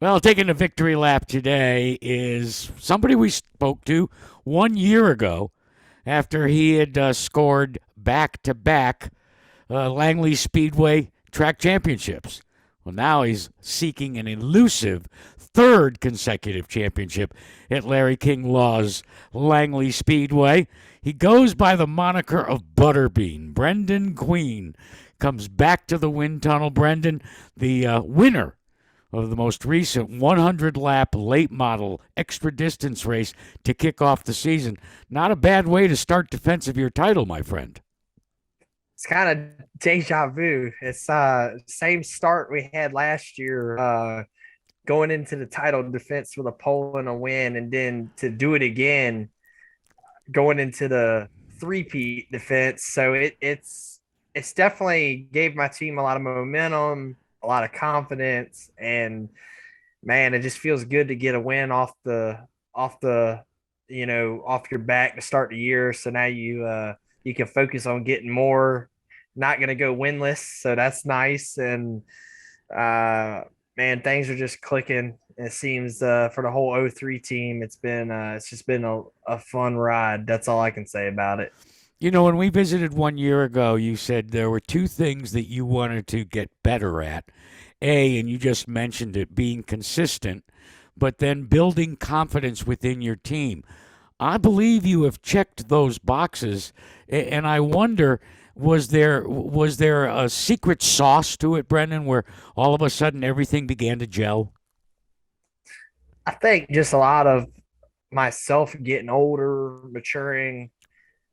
Well, taking the victory lap today is somebody we spoke to 1 year ago after he had scored back to back Langley Speedway track championships. Well, now he's seeking an elusive third consecutive championship at Larry King Law's Langley Speedway. He goes by the moniker of Butterbean. Brenden Queen comes back to the wind tunnel. Brenden, the winner of the most recent 100 lap late model extra distance race to kick off the season. Not a bad way to start defense of your title, my friend. It's kind of deja vu. It's same start we had last year, going into the title defense with a pole and a win, and then to do it again going into the three-peat defense. So it's definitely gave my team a lot of momentum, a lot of confidence, and man, it just feels good to get a win off the off your back to start the year. So now you can focus on getting more. Not going to go winless, so that's nice. And uh, man, things are just clicking. It seems for the whole '03 team, it's just been a fun ride. That's all I can say about it. You know, when we visited 1 year ago, you said there were two things that you wanted to get better at. A, and you just mentioned it, being consistent, but then building confidence within your team. I believe you have checked those boxes, and I wonder, was there a secret sauce to it, Brendan, where all of a sudden everything began to gel? I think just a lot of myself getting older, maturing,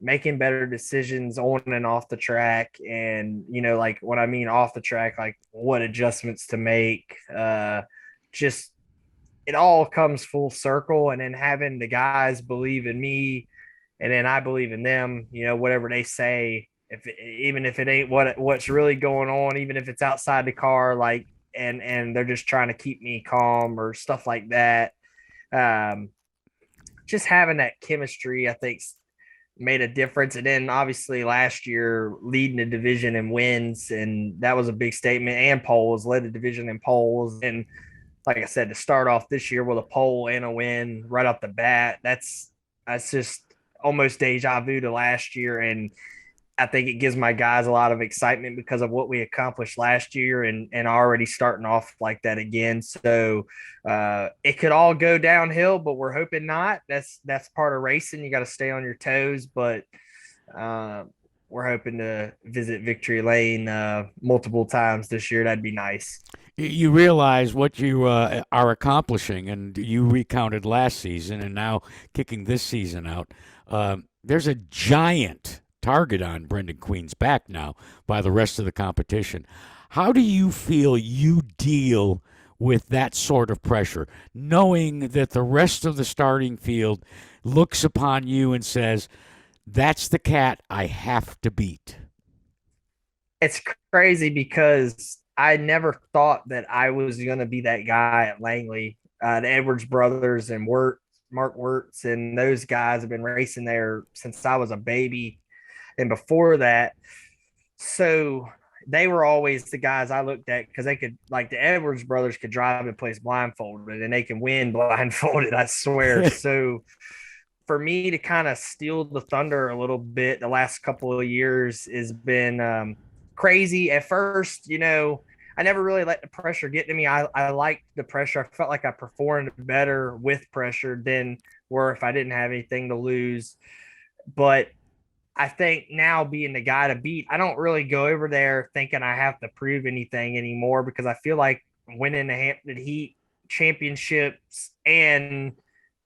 making better decisions on and off the track. And, like what I mean off the track, like what adjustments to make. Just it all comes full circle. And then having the guys believe in me and then I believe in them, whatever they say, even if it ain't what's really going on, even if it's outside the car, like, and they're just trying to keep me calm or stuff like that. Um, just having that chemistry, I think, made a difference. And then obviously last year leading the division in wins, and that was a big statement. And polls led the division in polls. And like I said, to start off this year with a pole and a win right off the bat, that's just almost deja vu to last year. And I think it gives my guys a lot of excitement because of what we accomplished last year and already starting off like that again. So it could all go downhill, but we're hoping not. That's part of racing. You got to stay on your toes, but uh, we're hoping to visit Victory Lane multiple times this year. That'd be nice. You realize what you are accomplishing, and you recounted last season, and now kicking this season out. There's a giant target on Brendan Queen's back now by the rest of the competition. How do you feel you deal with that sort of pressure, knowing that the rest of the starting field looks upon you and says, "That's the cat I have to beat"? It's crazy because I never thought that I was going to be that guy at Langley. The Edwards brothers and Mark Wirtz, and those guys have been racing there since I was a baby and before that. So they were always the guys I looked at because they could, like the Edwards brothers, could drive a place blindfolded and they can win blindfolded, I swear. So for me to kind of steal the thunder a little bit the last couple of years has been crazy. At first, I never really let the pressure get to me. I liked the pressure. I felt like I performed better with pressure than where if I didn't have anything to lose. But I think now being the guy to beat, I don't really go over there thinking I have to prove anything anymore because I feel like winning the Hampton Heat championships and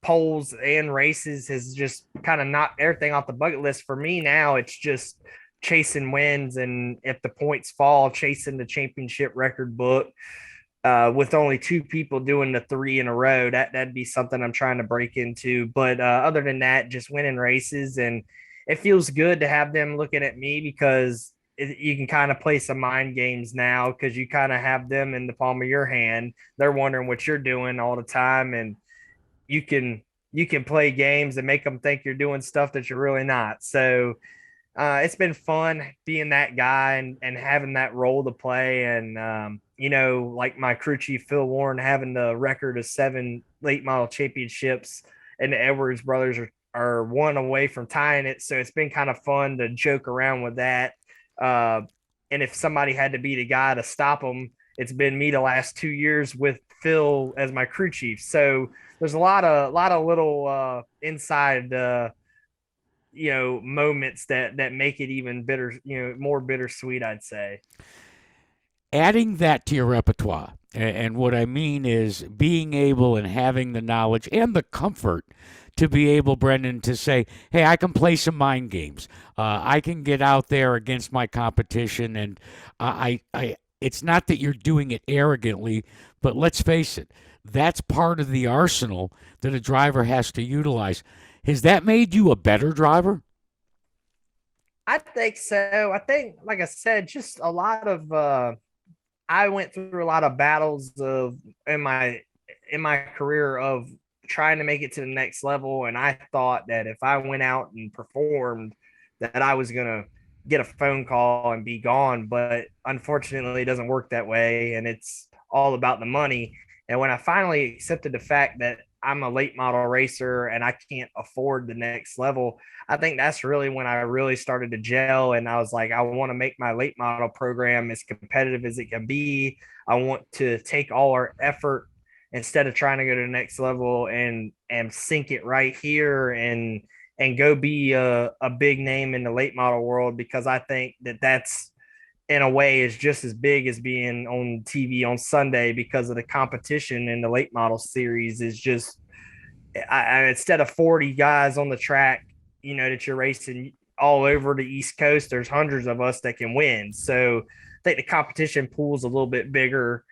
polls and races has just kind of knocked everything off the bucket list for me. Now it's just chasing wins, and if the points fall, chasing the championship record book. With only two people doing the three in a row, that'd be something I'm trying to break into. But other than that, just winning races, and it feels good to have them looking at me because you can kind of play some mind games now because you kind of have them in the palm of your hand. They're wondering what you're doing all the time, and you can you can play games and make them think you're doing stuff that you're really not. So it's been fun being that guy and having that role to play. And like my crew chief Phil Warren having the record of 7 late model championships, and the Edwards brothers are one away from tying it. So it's been kind of fun to joke around with that. Uh, and if somebody had to be the guy to stop them, it's been me the last 2 years with Phil as my crew chief. So there's a lot of little inside moments that make it even bitter, more bittersweet, I'd say. Adding that to your repertoire. And what I mean is being able and having the knowledge and the comfort to be able, Brenden, to say, hey, I can play some mind games. I can get out there against my competition. And it's not that you're doing it arrogantly, but let's face it, that's part of the arsenal that a driver has to utilize. Has that made you a better driver? I think so. I think, like I said, just a lot of I went through a lot of battles of in my in my career of trying to make it to the next level, and I thought that if I went out and performed, that I was gonna get a phone call and be gone. But unfortunately, it doesn't work that way, and it's all about the money. And when I finally accepted the fact that I'm a late model racer and I can't afford the next level, I think that's really when I really started to gel. And I was like, I want to make my late model program as competitive as it can be. I want to take all our effort instead of trying to go to the next level and sink it right here and go be a big name in the late model world, because I think that that's in a way is just as big as being on TV on Sunday, because of the competition in the late model series is just instead of 40 guys on the track, that you're racing all over the East Coast, there's hundreds of us that can win. So I think the competition pool is a little bit bigger,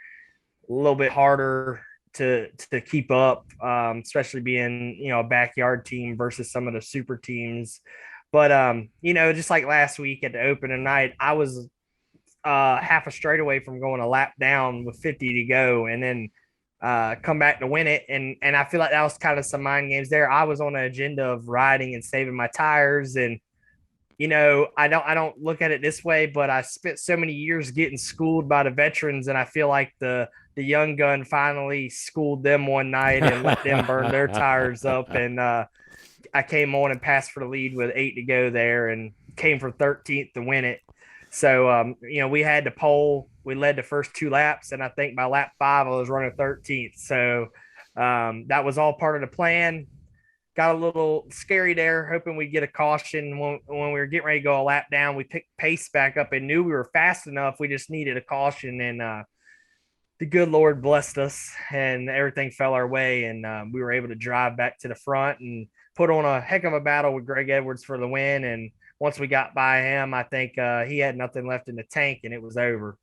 a little bit harder to keep up, especially being a backyard team versus some of the super teams. But just like last week at the opening night, I was half a straightaway from going a lap down with 50 to go, and then come back to win it. And I feel like that was kind of some mind games there. I was on an agenda of riding and saving my tires, and I don't look at it this way, but I spent so many years getting schooled by the veterans, and I feel like the young gun finally schooled them one night and let them burn their tires up. And I came on and passed for the lead with 8 to go there, and came from 13th to win it. So we had the pole. We led the first 2 laps, and I think by lap 5 I was running 13th. So that was all part of the plan. Got a little scary there, hoping we'd get a caution when we were getting ready to go a lap down. We picked pace back up and knew we were fast enough. We just needed a caution, and the good Lord blessed us, and everything fell our way, and we were able to drive back to the front and put on a heck of a battle with Greg Edwards for the win. And once we got by him, I think he had nothing left in the tank, and it was over.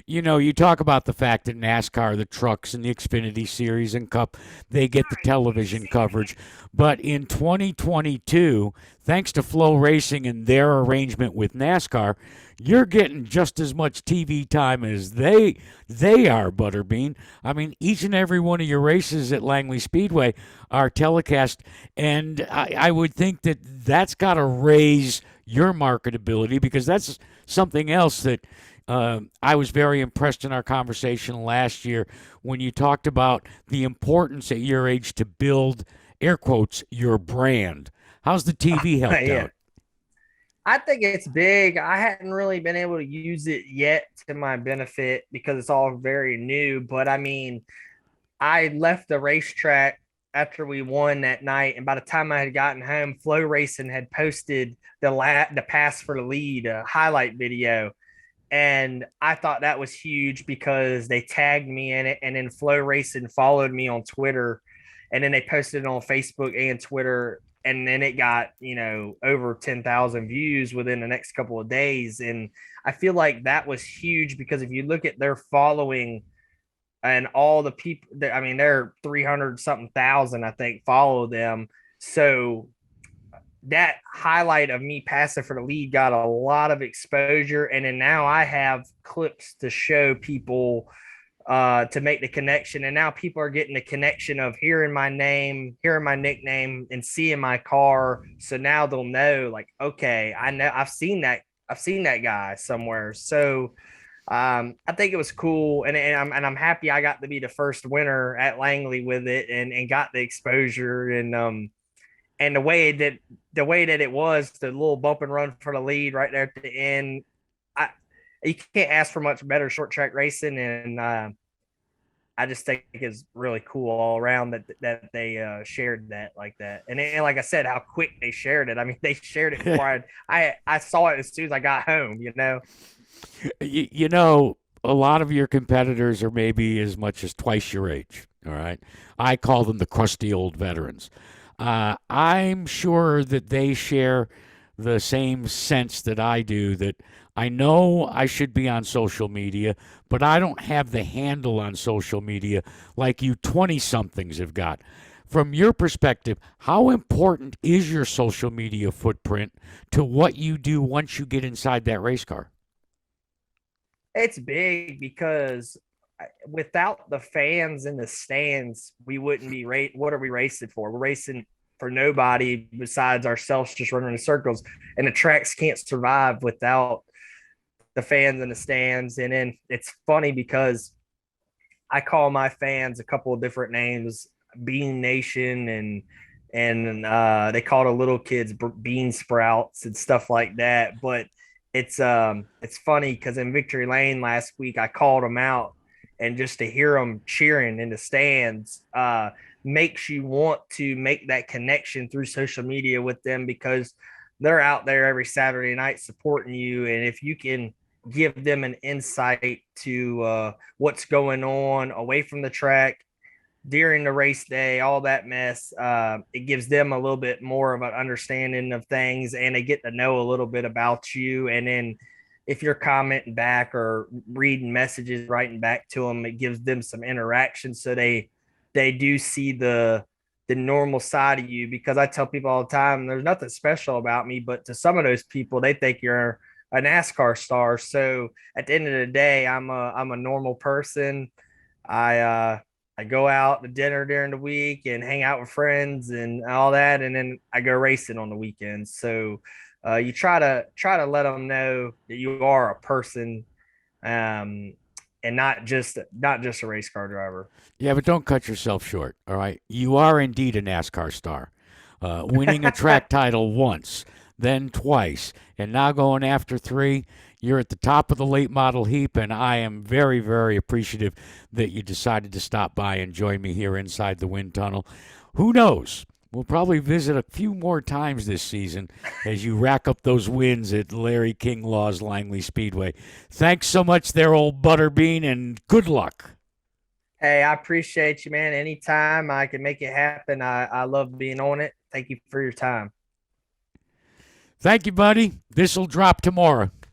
You talk about the fact that NASCAR, the trucks and the Xfinity Series and Cup, they get the television coverage. But in 2022, thanks to Flow Racing and their arrangement with NASCAR, you're getting just as much TV time as they are, Butterbean. I mean, each and every one of your races at Langley Speedway are telecast, and I would think that that's got to raise your marketability, because that's something else that I was very impressed in our conversation last year when you talked about the importance at your age to build, air quotes, your brand. How's the TV helped Yeah, out? I think it's big. I hadn't really been able to use it yet to my benefit because it's all very new. But I mean, I left the racetrack after we won that night, and by the time I had gotten home, Flow Racing had posted the pass for the lead highlight video, and I thought that was huge because they tagged me in it, and then Flow Racing followed me on Twitter, and then they posted it on Facebook and Twitter, and then it got over 10,000 views within the next couple of days. And I feel like that was huge because if you look at their following and all the people, I mean, they're 300 something thousand, I think, follow them. So that highlight of me passing for the lead got a lot of exposure. And then now I have clips to show people to make the connection. And now people are getting the connection of hearing my name, hearing my nickname, and seeing my car. So now they'll know, like, okay, I know I've seen that guy somewhere. So I think it was cool, and I'm happy I got to be the first winner at Langley with it, and got the exposure, and the way that it was, the little bump and run for the lead right there at the end. I You can't ask for much better short track racing, and I just think it's really cool all around that they shared that like that. And like I said, how quick they shared it. I mean, they shared it before I saw it as soon as I got home. You know, a lot of your competitors are maybe as much as twice your age. All right. I call them the crusty old veterans. I'm sure that they share the same sense that I do, that I know I should be on social media, but I don't have the handle on social media like you 20 somethings have got. From your perspective, how important is your social media footprint to what you do once you get inside that race car? It's big because without the fans in the stands, we wouldn't be what are we racing for? We're racing for nobody besides ourselves, just running in circles. And the tracks can't survive without the fans in the stands. And then it's funny because I call my fans a couple of different names, Bean Nation, and they call the little kids bean sprouts and stuff like that. But it's funny because in Victory Lane last week I called them out, and just to hear them cheering in the stands makes you want to make that connection through social media with them, because they're out there every Saturday night supporting you, and if you can give them an insight to what's going on away from the track during the race day, all that mess. It gives them a little bit more of an understanding of things, and they get to know a little bit about you. And then if you're commenting back or reading messages, writing back to them, it gives them some interaction, so they do see the normal side of you. Because I tell people all the time, there's nothing special about me, but to some of those people, they think you're a NASCAR star. So at the end of the day, I'm a normal person. I go out to dinner during the week and hang out with friends and all that, and then I go racing on the weekends. So you try to let them know that you are a person, um, and not just a race car driver. Yeah, but don't cut yourself short. All right. You are indeed a NASCAR star, winning a track title once, then twice, and now going after three. You're at the top of the late model heap, and I am very, very appreciative that you decided to stop by and join me here inside the wind tunnel. Who knows? We'll probably visit a few more times this season as you rack up those wins at Larry King Law's Langley Speedway. Thanks so much there, old Butterbean, and good luck. Hey, I appreciate you, man. Anytime I can make it happen, I love being on it. Thank you for your time. Thank you, buddy. This will drop tomorrow.